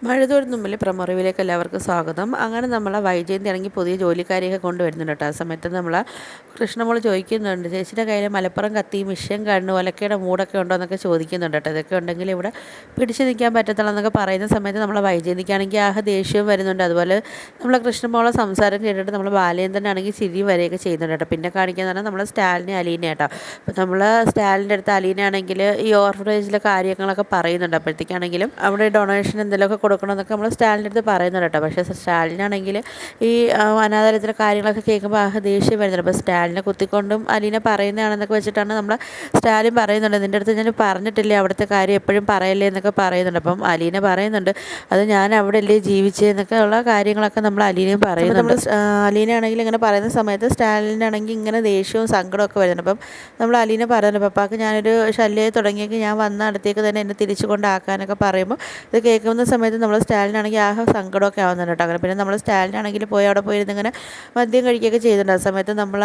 മഴതോരും മുമ്പിൽ പ്രമറിവിലേക്ക് എല്ലാവർക്കും സ്വാഗതം. അങ്ങനെ നമ്മളെ വൈജയന്തി ആണെങ്കിൽ പുതിയ ജോലിക്കാരെയൊക്കെ കൊണ്ടുവരുന്നുണ്ട് കേട്ടോ. ആ സമയത്ത് നമ്മൾ കൃഷ്ണമോൾ ചോദിക്കുന്നുണ്ട്, ചേച്ചിയുടെ കയ്യിൽ മലപ്പുറം കത്തി മിഷ്യൻ കണ്ണു ഒലക്കയുടെ മൂടൊക്കെ ഉണ്ടോ എന്നൊക്കെ ചോദിക്കുന്നുണ്ട് കേട്ടോ. ഇതൊക്കെ ഉണ്ടെങ്കിൽ ഇവിടെ പിടിച്ചു നിൽക്കാൻ പറ്റത്തുള്ളൂ എന്നൊക്കെ പറയുന്ന സമയത്ത് നമ്മളെ വൈജയന്തിക്കാണെങ്കിൽ ദേഷ്യവും വരുന്നുണ്ട്. അതുപോലെ നമ്മളെ കൃഷ്ണമോളെ സംസാരം കേട്ടിട്ട് നമ്മൾ ബാലേന്ദ്രനാണെങ്കിൽ ചിരി വരെയൊക്കെ ചെയ്യുന്നുണ്ട് കേട്ടോ. പിന്നെ കാണിക്കുന്നത് പറഞ്ഞാൽ നമ്മൾ സ്റ്റാലിനെ അലീന കേട്ടോ. അപ്പോൾ നമ്മൾ സ്റ്റാലിൻ്റെ അടുത്ത് അലീനയാണെങ്കിൽ ഈ ഓർഫനേജിലെ കാര്യങ്ങളൊക്കെ പറയുന്നുണ്ട്. അപ്പോഴത്തേക്കാണെങ്കിലും അവിടെ ഡൊണേഷൻ എന്തെങ്കിലുമൊക്കെ കൊടുക്കണമെന്നൊക്കെ നമ്മൾ സ്റ്റാലിൻ്റെ അടുത്ത് പറയുന്നുണ്ട് കേട്ടോ. പക്ഷേ സ്റ്റാലിനാണെങ്കിൽ ഈ അനാഥാലയത്തിലെ കാര്യങ്ങളൊക്കെ കേൾക്കുമ്പോൾ ദേഷ്യം വരുന്നുണ്ട്. അപ്പോൾ സ്റ്റാലിനെ കുത്തിക്കൊണ്ടും അലീന പറയുന്നതാണെന്നൊക്കെ വെച്ചിട്ടാണ് നമ്മൾ സ്റ്റാലിൻ പറയുന്നുണ്ട്, നിൻ്റെ അടുത്ത് ഞാൻ പറഞ്ഞിട്ടില്ലേ അവിടുത്തെ കാര്യം എപ്പോഴും പറയല്ലേ എന്നൊക്കെ പറയുന്നുണ്ട്. അപ്പം അലീന പറയുന്നുണ്ട്, അത് ഞാൻ അവിടെ അല്ലേ ജീവിച്ചതെന്നൊക്കെ ഉള്ള കാര്യങ്ങളൊക്കെ നമ്മൾ അലീനയും പറയുന്നുണ്ട്. നമ്മൾ അലീനയാണെങ്കിൽ ഇങ്ങനെ പറയുന്ന സമയത്ത് സ്റ്റാലിനാണെങ്കിൽ ഇങ്ങനെ ദേഷ്യവും സങ്കടമൊക്കെ വരുന്നുണ്ട്. അപ്പം നമ്മൾ അലീന പറയുന്നുണ്ട്, പപ്പാക്ക് ഞാനൊരു ശല്യം തുടങ്ങിയെങ്കിൽ ഞാൻ വന്ന അടുത്തേക്ക് തന്നെ എന്നെ തിരിച്ചു കൊണ്ടാക്കാനൊക്കെ പറയുമ്പോൾ ഇത് കേൾക്കുന്ന സമയത്ത് നമ്മൾ സ്റ്റാലിനാണെങ്കിൽ സങ്കടമൊക്കെ ആവുന്നുണ്ട് കേട്ടോ. അങ്ങനെ പിന്നെ നമ്മൾ സ്റ്റാലിനാണെങ്കിൽ പോയി അവിടെ പോയിരുന്ന് ഇങ്ങനെ മദ്യം കഴിക്കുകയൊക്കെ ചെയ്യുന്നുണ്ട്. ആ സമയത്ത് നമ്മൾ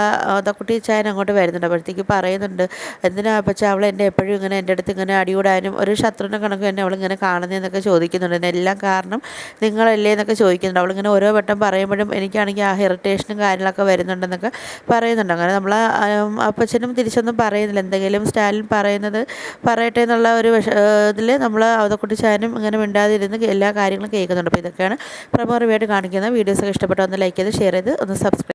കുട്ടി ചായൻ അങ്ങോട്ട് വരുന്നുണ്ട്. അപ്പോഴത്തേക്ക് പറയുന്നുണ്ട്, എന്തിനാ പക്ഷേ അവൾ എൻ്റെ എപ്പോഴും ഇങ്ങനെ എൻ്റെ അടുത്ത് ഇങ്ങനെ അടികൂടാനും ഒരു ശത്രുവിനെ കണക്ക് തന്നെ അവളിങ്ങനെ കാണുന്നതെന്നൊക്കെ ചോദിക്കുന്നുണ്ട്. ഇതിനെല്ലാം കാരണം നിങ്ങളല്ലേ എന്നൊക്കെ ചോദിക്കുന്നുണ്ട്. അവളിങ്ങനെ ഓരോ വട്ടം പറയുമ്പോഴും എനിക്കാണെങ്കിൽ ഇറിറ്റേഷനും കാര്യങ്ങളൊക്കെ വരുന്നുണ്ടെന്നൊക്കെ പറയുന്നുണ്ട്. അങ്ങനെ നമ്മൾ അപ്പച്ചനും തിരിച്ചൊന്നും പറയുന്നില്ല. എന്തെങ്കിലും സ്റ്റാലിൻ പറയുന്നത് പറയട്ടെ എന്നുള്ള ഒരു ഇതിൽ നമ്മൾ അവതക്കുട്ടി ചായനും ഇങ്ങനെ മിണ്ടാതിരുന്ന് എല്ലാ കാര്യങ്ങളും കേൾക്കുന്നുണ്ട്. അപ്പോൾ ഇതൊക്കെയാണ് പ്രമോ റിവ്യൂ ആയിട്ട് കാണിക്കുന്നത്. വീഡിയോസൊക്കെ ഇഷ്ടപ്പെട്ടോ ഒന്ന് ലൈക്ക് ചെയ്ത് ഷെയർ ചെയ്ത് ഒന്ന് സബ്സ്ക്രൈബ്